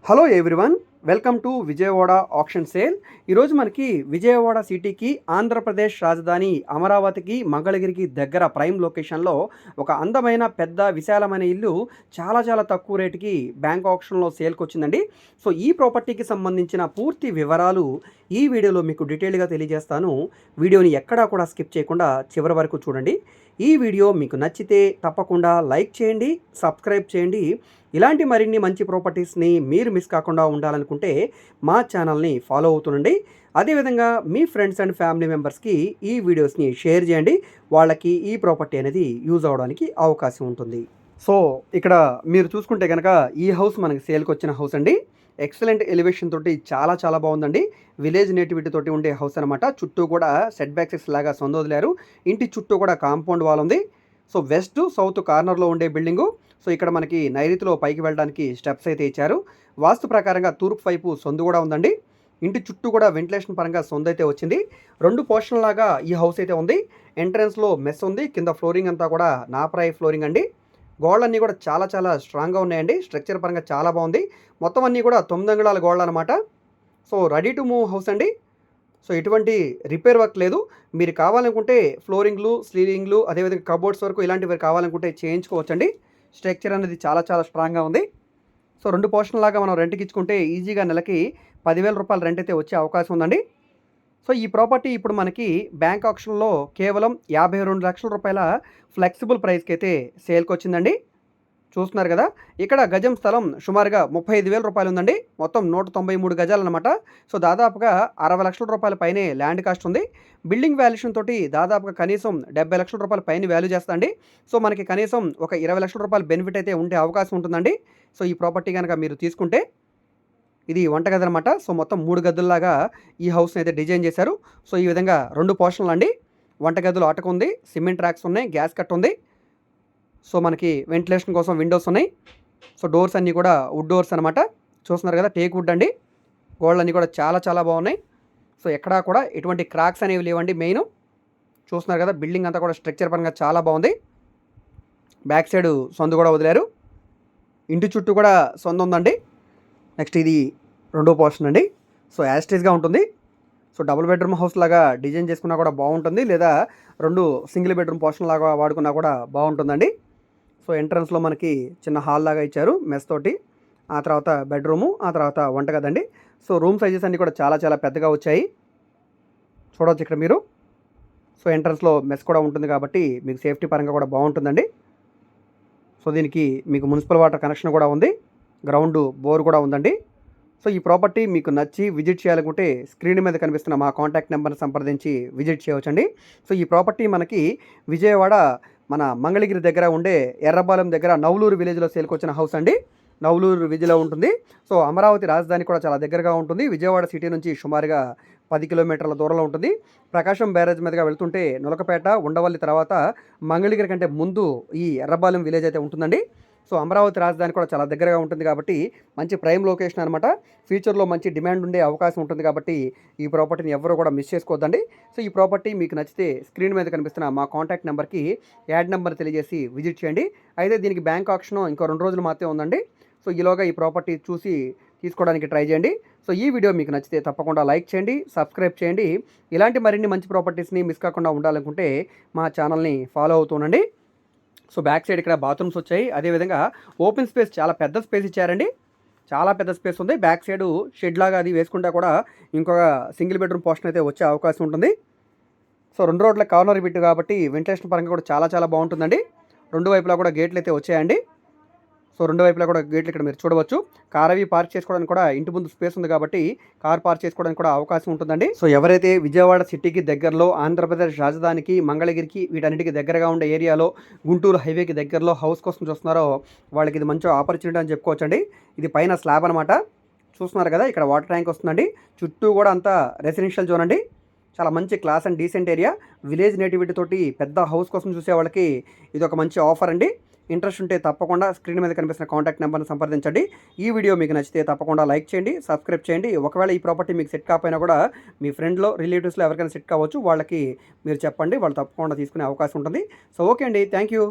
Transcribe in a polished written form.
Hello everyone, welcome to Vijayawada auction sale. ఈరోజు మనకి విజయవాడ సిటీకి ఆంధ్రప్రదేశ్ రాజధాని అమరావతికి మంగళగిరికి దగ్గర ప్రైమ్ లొకేషన్లో ఒక అందమైన పెద్ద విశాలమైన ఇల్లు చాలా చాలా తక్కువ రేటుకి బ్యాంక్ ఆప్షన్లో సేల్కి వచ్చిందండి. సో ఈ ప్రాపర్టీకి సంబంధించిన పూర్తి వివరాలు ఈ వీడియోలో మీకు డీటెయిల్గా తెలియజేస్తాను. వీడియోని ఎక్కడా కూడా స్కిప్ చేయకుండా చివరి వరకు చూడండి. ఈ వీడియో మీకు నచ్చితే తప్పకుండా లైక్ చేయండి, సబ్స్క్రైబ్ చేయండి. ఇలాంటి మరిన్ని మంచి ప్రాపర్టీస్ని మీరు మిస్ కాకుండా ఉండాలనుకుంటే మా ఛానల్ని ఫాలో అవుతుండండి. అదేవిధంగా మీ ఫ్రెండ్స్ అండ్ ఫ్యామిలీ మెంబర్స్కి ఈ వీడియోస్ని షేర్ చేయండి. వాళ్ళకి ఈ ప్రాపర్టీ అనేది యూజ్ అవ్వడానికి అవకాశం ఉంటుంది. సో ఇక్కడ మీరు చూసుకుంటే కనుక ఈ హౌస్ మనకి సేల్కి వచ్చిన హౌస్ అండి. ఎక్సలెంట్ ఎలివేషన్ తోటి చాలా చాలా బాగుందండి. విలేజ్ నేటివిటీ తోటి ఉండే హౌస్ అనమాట. చుట్టూ కూడా సెట్ బ్యాక్స్ లాగా వదిలారు. ఇంటి చుట్టూ కూడా కాంపౌండ్ వాల్ ఉంది. సో వెస్ట్ సౌత్ కార్నర్లో ఉండే బిల్డింగు. సో ఇక్కడ మనకి నైరుతిలో పైకి వెళ్ళడానికి స్టెప్స్ అయితే ఇచ్చారు. వాస్తు ప్రకారంగా తూర్పు వైపు సొందు కూడా ఉందండి. ఇంటి చుట్టూ కూడా వెంటిలేషన్ పరంగా సొందు అయితే వచ్చింది. 2 పోర్షన్ లాగా ఈ హౌస్ అయితే ఉంది. ఎంట్రన్స్లో మెస్ ఉంది. కింద ఫ్లోరింగ్ అంతా కూడా నాపరాయి ఫ్లోరింగ్ అండి. గోడలన్నీ కూడా చాలా చాలా స్ట్రాంగ్గా ఉన్నాయండి. స్ట్రక్చర్ పరంగా చాలా బాగుంది. మొత్తం అన్నీ కూడా 9 అంగుళాల గోడలు అనమాట. So ready to move house అండి. సో ఎటువంటి రిపేర్ వర్క్ లేదు. మీరు కావాలనుకుంటే ఫ్లోరింగ్లు, సీలింగ్లు, అదేవిధంగా కబోర్డ్స్ వరకు ఇలాంటివి కావాలనుకుంటే చేయించుకోవచ్చండి. స్ట్రక్చర్ అనేది చాలా చాలా స్ట్రాంగ్గా ఉంది. సో 2 పోర్షన్ లాగా మనం రెంట్కి ఇచ్చుకుంటే ఈజీగా నెలకి 10,000 రూపాయల రెంట్ అయితే వచ్చే అవకాశం ఉందండి. సో ఈ ప్రాపర్టీ ఇప్పుడు మనకి బ్యాంక్ ఆప్షన్లో కేవలం 52 లక్షల రూపాయల ఫ్లెక్సిబుల్ ప్రైస్కి అయితే సేల్కి వచ్చిందండి. చూస్తున్నారు కదా, ఇక్కడ గజం స్థలం సుమారుగా 35,000 రూపాయలు ఉందండి. మొత్తం 193 గజాలు అనమాట. సో దాదాపుగా 60 లక్షల రూపాయల పైనే ల్యాండ్ కాస్ట్ ఉంది. బిల్డింగ్ వాల్యుయేషన్ తోటి దాదాపుగా కనీసం 70 లక్షల రూపాయల పైన వాల్యూ చేస్తుందండి. సో మనకి కనీసం ఒక 20 లక్షల రూపాయల బెనిఫిట్ అయితే ఉండే అవకాశం ఉంటుందండి. సో ఈ ప్రాపర్టీ కనుక మీరు తీసుకుంటే ఇది వంటగది అనమాట. సో మొత్తం 3 గదుల్లాగా ఈ హౌస్ని అయితే డిజైన్ చేశారు. సో ఈ విధంగా 2 పోర్షన్లు అండి. వంటగదులు అటక ఉంది, సిమెంట్ ట్రాక్స్ ఉన్నాయి, గ్యాస్ కట్ ఉంది. సో మనకి వెంటిలేషన్ కోసం విండోస్ ఉన్నాయి. సో డోర్స్ అన్నీ కూడా వుడ్ డోర్స్ అనమాట. చూస్తున్నారు కదా, టేక్ వుడ్ అండి. గోడలన్నీ కూడా చాలా చాలా బాగున్నాయి. సో ఎక్కడా కూడా ఎటువంటి క్రాక్స్ అనేవి లేవండి. మెయిన్ చూస్తున్నారు కదా, బిల్డింగ్ అంతా కూడా స్ట్రక్చర్ పరంగా చాలా బాగుంది. బ్యాక్ సైడ్ సొందు కూడా వదిలారు. ఇంటి చుట్టూ కూడా సొందు ఉందండి. నెక్స్ట్ ఇది 2వ పోర్షన్ అండి. సో యాస్టేజ్గా ఉంటుంది. సో డబుల్ బెడ్రూమ్ హౌస్ లాగా డిజైన్ చేసుకున్నా కూడా బాగుంటుంది, లేదా 2 సింగిల్ బెడ్రూమ్ పోర్షన్ లాగా వాడుకున్నా కూడా బాగుంటుందండి. సో ఎంట్రన్స్లో మనకి చిన్న హాల్ లాగా ఇచ్చారు మెస్ తోటి. ఆ తర్వాత బెడ్రూము, ఆ తర్వాత వంటగదండి. సో రూమ్ సైజెస్ అన్నీ కూడా చాలా చాలా పెద్దగా వచ్చాయి. చూడవచ్చు ఇక్కడ మీరు. సో ఎంట్రన్స్లో మెస్ కూడా ఉంటుంది కాబట్టి మీకు సేఫ్టీ పరంగా కూడా బాగుంటుందండి. సో దీనికి మీకు మున్సిపల్ వాటర్ కనెక్షన్ కూడా ఉంది. గ్రౌండ్ బోర్ కూడా ఉందండి. సో ఈ ప్రాపర్టీ మీకు నచ్చి విజిట్ చేయాలనుకుంటే స్క్రీన్ మీద కనిపిస్తున్న మా కాంటాక్ట్ నెంబర్ని సంప్రదించి విజిట్ చేయవచ్చండి. సో ఈ ప్రాపర్టీ మనకి విజయవాడ మన మంగళగిరి దగ్గర ఉండే ఎర్రబాలెం దగ్గర నవలూరు విలేజ్లో సేల్కి వచ్చిన హౌస్ అండి. నవలూరు విలేజ్లో ఉంటుంది. సో అమరావతి రాజధాని కూడా చాలా దగ్గరగా ఉంటుంది. విజయవాడ సిటీ నుంచి సుమారుగా 10 కిలోమీటర్ల దూరంలో ఉంటుంది. ప్రకాశం బ్యారేజ్ మీదుగా వెళ్తుంటే నులకపేట, ఉండవల్లి తర్వాత మంగళగిరి కంటే ముందు ఈ ఎర్రబాలెం విలేజ్ అయితే ఉంటుందండి. సో అమరావతి రాజధాని కూడా చాలా దగ్గరగా ఉంటుంది కాబట్టి మంచి ప్రైమ్ లొకేషన్ అనమాట. ఫ్యూచర్లో మంచి డిమాండ్ ఉండే అవకాశం ఉంటుంది కాబట్టి ఈ ప్రాపర్టీని ఎవరు కూడా మిస్ చేసుకోవద్దండి. సో ఈ ప్రాపర్టీ మీకు నచ్చితే స్క్రీన్ మీద కనిపిస్తున్న మా కాంటాక్ట్ నెంబర్కి యాడ్ నెంబర్ తెలియజేసి విజిట్ చేయండి. అయితే దీనికి బ్యాంక్ ఆప్షన్ ఇంకో 2 రోజులు మాత్రమే ఉందండి. సో ఈలోగా ఈ ప్రాపర్టీ చూసి తీసుకోవడానికి ట్రై చేయండి. సో ఈ వీడియో మీకు నచ్చితే తప్పకుండా లైక్ చేయండి, సబ్స్క్రైబ్ చేయండి. ఇలాంటి మరిన్ని మంచి ప్రాపర్టీస్ని మిస్ కాకుండా ఉండాలనుకుంటే మా ఛానల్ని ఫాలో అవుతుండండి. సో బ్యాక్ సైడ్ ఇక్కడ బాత్రూమ్స్ వచ్చాయి. అదేవిధంగా ఓపెన్ స్పేస్ చాలా పెద్ద స్పేస్ ఇచ్చారండి. చాలా పెద్ద స్పేస్ ఉంది. బ్యాక్ సైడ్ షెడ్ లాగా అది వేసుకుంటా కూడా ఇంకొక సింగిల్ బెడ్రూమ్ పోర్షన్ అయితే వచ్చే అవకాశం ఉంటుంది. సో 2 రోడ్ల కార్నర్ బిట్ కాబట్టి వెంటిలేషన్ పరంగా కూడా చాలా చాలా బాగుంటుందండి. 2 వైపులా కూడా గేట్లు అయితే వచ్చాయండి. సో 2 వైపులా కూడా గేట్లు ఇక్కడ మీరు చూడవచ్చు. కార్ అవి పార్క్ చేసుకోవడానికి కూడా ఇంటి ముందు స్పేస్ ఉంది కాబట్టి కార్ పార్క్ చేసుకోవడానికి కూడా అవకాశం ఉంటుందండి. సో ఎవరైతే విజయవాడ సిటీకి దగ్గరలో, ఆంధ్రప్రదేశ్ రాజధానికి, మంగళగిరికి వీటన్నిటికి దగ్గరగా ఉండే ఏరియాలో, గుంటూరు హైవేకి దగ్గరలో హౌస్ కోసం చూస్తున్నారో వాళ్ళకి ఇది మంచి ఆపర్చునిటీ అని చెప్పుకోవచ్చండి. ఇది పైన స్లాబ్ అనమాట. చూస్తున్నారు కదా, ఇక్కడ వాటర్ ట్యాంక్ వస్తుందండి. చుట్టూ కూడా అంతా రెసిడెన్షియల్ జోన్ అండి. చాలా మంచి class and decent area. Village nativity తోటి పెద్ద హౌస్ కోసం చూసే వాళ్ళకి ఇది ఒక మంచి ఆఫర్ అండి. ఇంట్రెస్ట్ ఉంటే తప్పకుండా స్క్రీన్ మీద కనిపిస్తున్న కాంటాక్ట్ నెంబర్ని సంప్రదించండి. ఈ వీడియో మీకు నచ్చితే తప్పకుండా లైక్ చేయండి, సబ్స్క్రైబ్ చేయండి. ఒకవేళ ఈ ప్రాపర్టీ మీకు సెట్ కాకపోయినా కూడా మీ ఫ్రెండ్లో, రిలేటివ్స్లో ఎవరికైనా సెట్ కావచ్చు, వాళ్ళకి మీరు చెప్పండి. వాళ్ళు తప్పకుండా తీసుకునే అవకాశం ఉంటుంది. సో ఓకే అండి, థ్యాంక్ యూ.